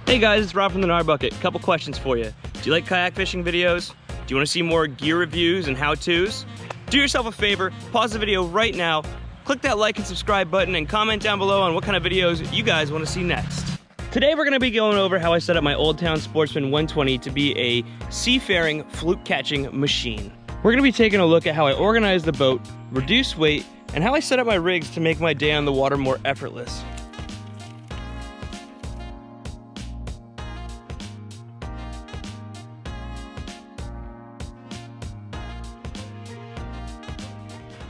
Hey guys, it's Rob from the Nar Bucket. Couple questions for you. Do you like kayak fishing videos? Do you want to see more gear reviews and how-tos? Do yourself a favor, pause the video right now, click that like and subscribe button, and comment down below on what kind of videos you guys want to see next. Today we're going to be going over how I set up my Old Town Sportsman 120 to be a seafaring fluke catching machine. We're going to be taking a look at how I organize the boat, reduce weight, and how I set up my rigs to make my day on the water more effortless.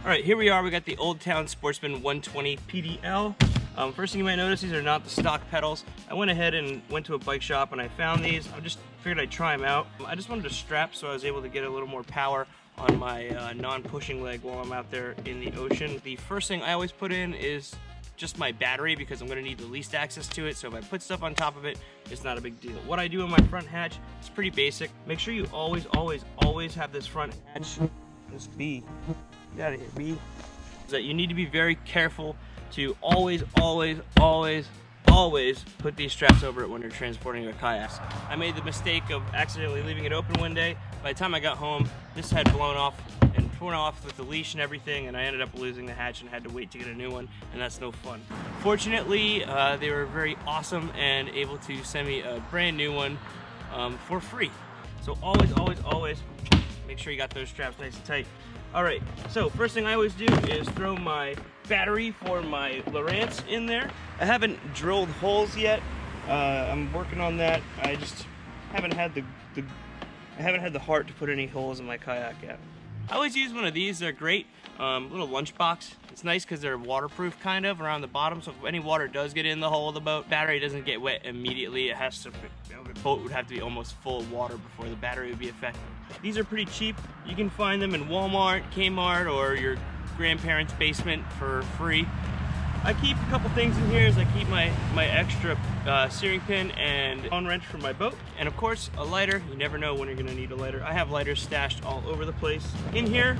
All right, here we are. We got the Old Town Sportsman 120 PDL. First thing you might notice, these are not the stock pedals. I went ahead and went to a bike shop and I found these. I just figured I'd try them out. I just wanted a strap so I was able to get a little more power on my non-pushing leg while I'm out there in the ocean. The first thing I always put in is just my battery because I'm gonna need the least access to it. So if I put stuff on top of it, it's not a big deal. What I do in my front hatch is pretty basic. Make sure you always have this front hatch, this B. Get out of here, B. Is that you need to be very careful to always put these straps over it when you're transporting your kayaks. I made the mistake of accidentally leaving it open one day. By the time I got home, this had blown off and torn off with the leash and everything, and I ended up losing the hatch and had to wait to get a new one, and that's no fun. Fortunately, they were very awesome and able to send me a brand new one for free. So always make sure you got those straps nice and tight. All right, so first thing I always do is throw my battery for my Lowrance in there. I haven't drilled holes yet. I'm working on that. I just haven't had the heart to put any holes in my kayak yet. I always use one of these. They're great. Little lunchbox. It's nice because they're waterproof kind of around the bottom, so if any water does get in the hull of the boat, battery doesn't get wet immediately. It has to, the boat would have to be almost full of water before the battery would be affected. These are pretty cheap. You can find them in Walmart, Kmart, or your grandparents' basement for free. I keep a couple things in here. I keep my extra steering pin and phone wrench for my boat, and of course a lighter. You never know when you're going to need a lighter. I have lighters stashed all over the place. In here,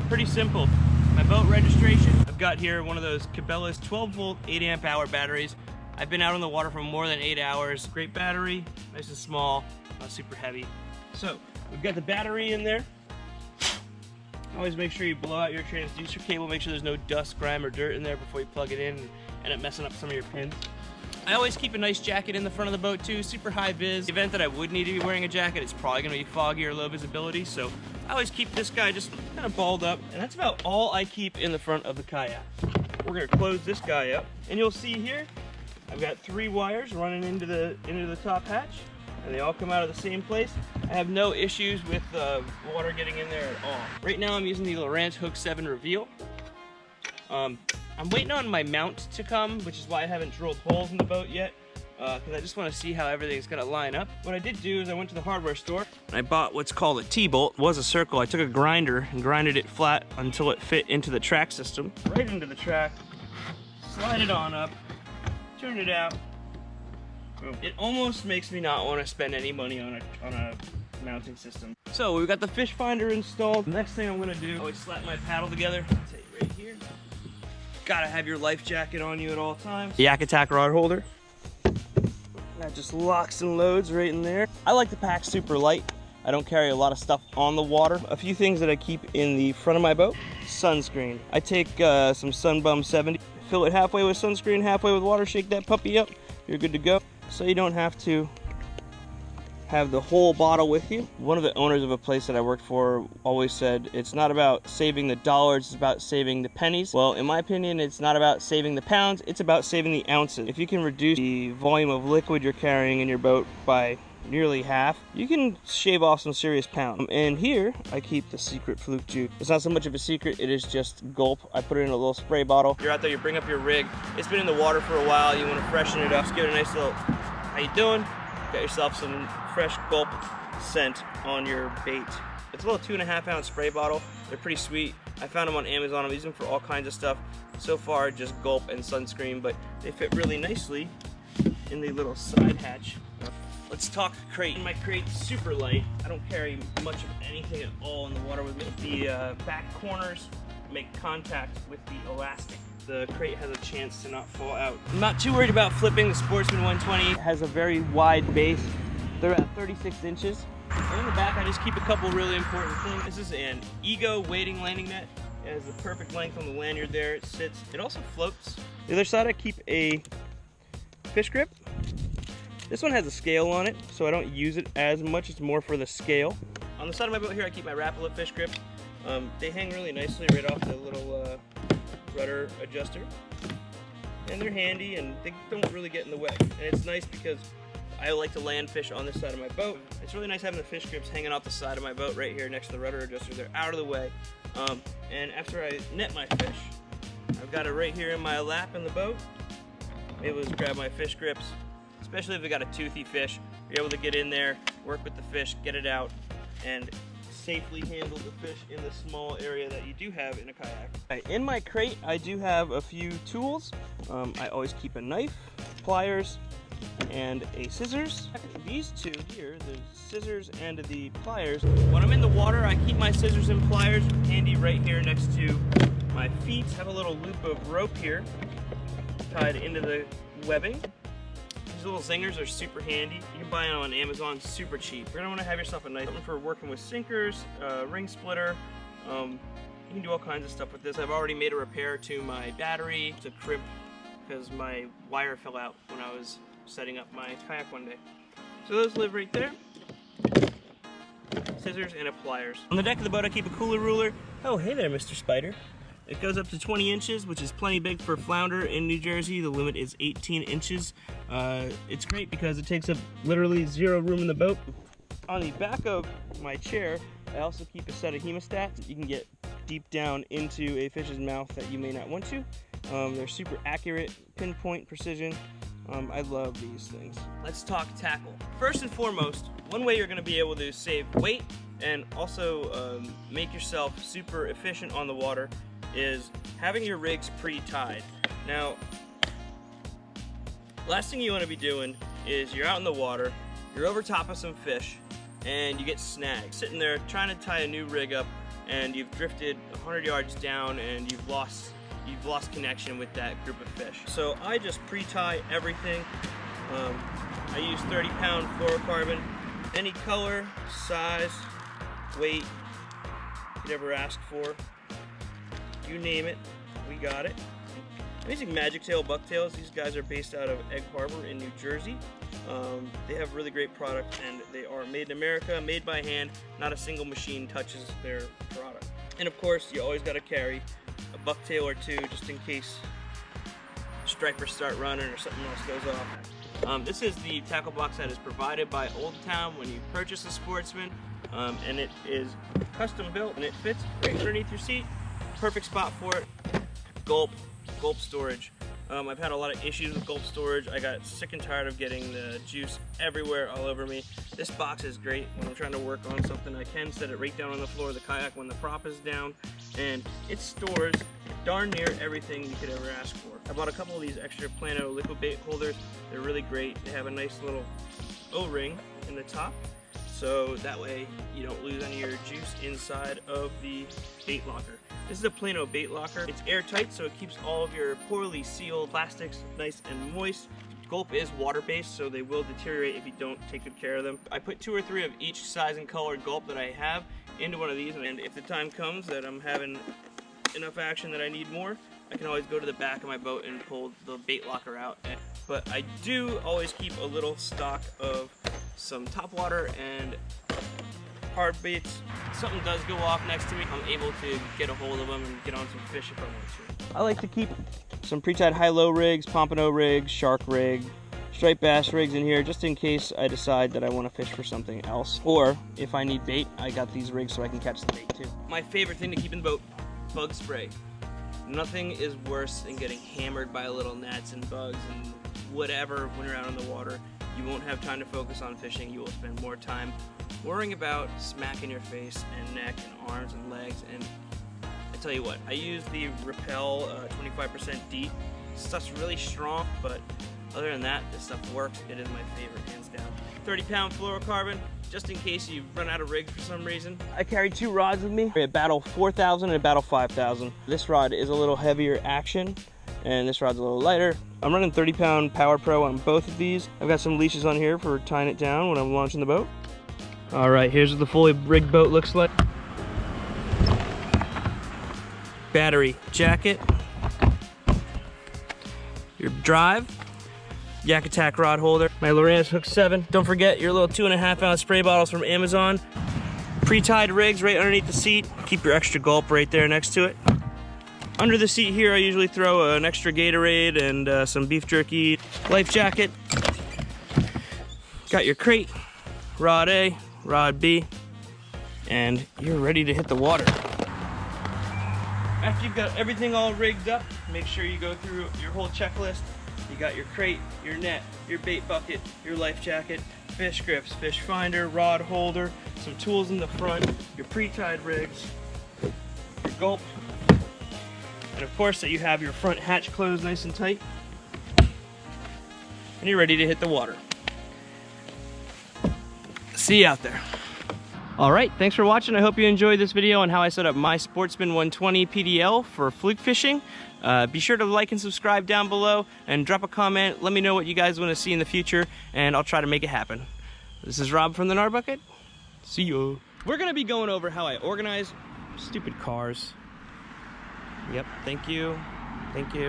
pretty simple. My boat registration. I've got here one of those Cabela's 12-volt 8-amp-hour batteries. I've been out on the water for more than 8 hours. Great battery, nice and small, not super heavy. So we've got the battery in there. Always make sure you blow out your transducer cable. Make sure there's no dust, grime, or dirt in there before you plug it in and end up messing up some of your pins. I always keep a nice jacket in the front of the boat too, super high vis. In the event that I would need to be wearing a jacket, it's probably gonna be foggy or low visibility, so I always keep this guy just kind of balled up, and that's about all I keep in the front of the kayak. We're gonna close this guy up, and you'll see here, I've got 3 wires running into the top hatch, and they all come out of the same place. I have no issues with water getting in there at all. Right now I'm using the Lowrance Hook 7 Reveal. I'm waiting on my mount to come, which is why I haven't drilled holes in the boat yet, because I just want to see how everything's gonna line up. What I did do is I went to the hardware store and I bought what's called a T-bolt. It was a circle. I took a grinder and grinded it flat until it fit into the track system. Right into the track, slide it on up, turn it out. Boom. It almost makes me not want to spend any money on a mounting system. So we've got the fish finder installed. The next thing I'm gonna do, I always slap my paddle together. I'll tell you right here. Gotta have your life jacket on you at all times. The Yak Attack rod holder. That just locks and loads right in there. I like to pack super light. I don't carry a lot of stuff on the water. A few things that I keep in the front of my boat. Sunscreen. I take some Sunbum 70, fill it halfway with sunscreen, halfway with water, shake that puppy up. You're good to go. So you don't have to have the whole bottle with you. One of the owners of a place that I worked for always said, it's not about saving the dollars, it's about saving the pennies. Well, in my opinion, it's not about saving the pounds, it's about saving the ounces. If you can reduce the volume of liquid you're carrying in your boat by nearly half, you can shave off some serious pounds. And here, I keep the secret Fluke juice. It's not so much of a secret, it is just gulp. I put it in a little spray bottle. You're out there, you bring up your rig. It's been in the water for a while, you want to freshen it up. Just give it a nice little, how you doing? Got yourself some fresh gulp scent on your bait. It's a little 2.5-ounce spray bottle. They're pretty sweet. I found them on Amazon. I'm using them for all kinds of stuff. So far, just gulp and sunscreen, but they fit really nicely in the little side hatch. Let's talk crate. My crate's super light. I don't carry much of anything at all in the water with me. The back corners make contact with the elastic the crate has a chance to not fall out. I'm not too worried about flipping. The Sportsman 120 has a very wide base. They're at 36 inches. And in the back, I just keep a couple really important things. This is an Ego wading landing net. It has the perfect length on the lanyard there. It sits. It also floats. The other side, I keep a fish grip. This one has a scale on it, so I don't use it as much. It's more for the scale. On the side of my boat here, I keep my Rapala fish grips. They hang really nicely right off the little rudder adjuster. And they're handy, and they don't really get in the way. And it's nice because I like to land fish on this side of my boat. It's really nice having the fish grips hanging off the side of my boat right here next to the rudder adjuster. They're out of the way. And after I net my fish, I've got it right here in my lap in the boat. I'm able to grab my fish grips, especially if I got a toothy fish. You're able to get in there, work with the fish, get it out, and safely handle the fish in the small area that you do have in a kayak. In my crate, I do have a few tools. I always keep a knife, pliers, and a scissors. These two here, the scissors and the pliers. When I'm in the water, I keep my scissors and pliers handy right here next to my feet. I have a little loop of rope here tied into the webbing. These little zingers are super handy. You can buy them on Amazon, super cheap. You're gonna wanna have yourself a nice one for working with sinkers, ring splitter. You can do all kinds of stuff with this. I've already made a repair to my battery to crimp because my wire fell out when I was setting up my kayak one day. So those live right there. Scissors and a pliers. On the deck of the boat, I keep a cooler ruler. Oh, hey there, Mr. Spider. It goes up to 20 inches, which is plenty big for flounder in New Jersey. The limit is 18 inches. It's great because it takes up literally zero room in the boat. On the back of my chair, I also keep a set of hemostats. You can get deep down into a fish's mouth that you may not want to. They're super accurate, pinpoint precision. I love these things. Let's talk tackle. First and foremost, one way you're gonna be able to save weight and also make yourself super efficient on the water is having your rigs pre-tied. Now, last thing you wanna be doing is you're out in the water, you're over top of some fish, and you get snagged. Sitting there trying to tie a new rig up, and you've drifted 100 yards down and you've lost connection with that group of fish. So I just pre-tie everything. I use 30-pound fluorocarbon. Any color, size, weight you could ever ask for. You name it, we got it. I'm using Magic Tail bucktails. These guys are based out of Egg Harbor in New Jersey. They have really great product, and they are made in America, made by hand. Not a single machine touches their product. And of course, you always got to carry a bucktail or two just in case stripers start running or something else goes off. This is the tackle box that is provided by Old Town when you purchase a Sportsman, and it is custom built and it fits right underneath your seat. Perfect spot for it. Gulp storage. I've had a lot of issues with gulp storage. I got sick and tired of getting the juice everywhere, all over me. This box is great when I'm trying to work on something. I can set it right down on the floor of the kayak when the prop is down, and it stores darn near everything you could ever ask for. I bought a couple of these extra Plano liquid bait holders. They're really great. They have a nice little O-ring in the top, so that way you don't lose any of your juice inside of the bait locker. This is a Plano bait locker. It's airtight, so it keeps all of your poorly sealed plastics nice and moist. Gulp is water-based, so they will deteriorate if you don't take good care of them. I put 2 or 3 of each size and color gulp that I have into one of these, and if the time comes that I'm having enough action that I need more, I can always go to the back of my boat and pull the bait locker out. But I do always keep a little stock of some topwater and hard baits. If something does go off next to me, I'm able to get a hold of them and get on some fish if I want to. I like to keep some pre-tied high-low rigs, pompano rigs, shark rig, striped bass rigs in here just in case I decide that I want to fish for something else. Or if I need bait, I got these rigs so I can catch the bait too. My favorite thing to keep in the boat, bug spray. Nothing is worse than getting hammered by little gnats and bugs and whatever when you're out on the water. You won't have time to focus on fishing. You will spend more time worrying about smacking your face and neck and arms and legs. And I tell you what, I use the Repel 25% DEET. Stuff's really strong, but other than that, this stuff works. It is my favorite, hands down. 30-pound fluorocarbon, just in case you run out of rigs for some reason. I carry 2 rods with me, a Battle 4000 and a Battle 5000. This rod is a little heavier action, and this rod's a little lighter. I'm running 30-pound Power Pro on both of these. I've got some leashes on here for tying it down when I'm launching the boat. All right, here's what the fully rigged boat looks like. Battery jacket, your drive, Yak Attack rod holder, my Lorenz Hook 7. Don't forget your little 2.5-ounce spray bottles from Amazon. Pre-tied rigs right underneath the seat. Keep your extra gulp right there next to it. Under the seat here, I usually throw an extra Gatorade and some beef jerky. Life jacket. Got your crate, rod A, rod B, and you're ready to hit the water. After you've got everything all rigged up, make sure you go through your whole checklist. You got your crate, your net, your bait bucket, your life jacket, fish grips, fish finder, rod holder, some tools in the front, your pre-tied rigs, your gulp, and of course that you have your front hatch closed nice and tight, and you're ready to hit the water. See you out there. All right, thanks for watching. I hope you enjoyed this video on how I set up my Sportsman 120 PDL for fluke fishing. Be sure to like and subscribe down below and drop a comment. Let me know what you guys want to see in the future and I'll try to make it happen. This is Rob from the Nar Bucket. See you. We're gonna be going over how I organize stupid cars. Yep, thank you. Thank you.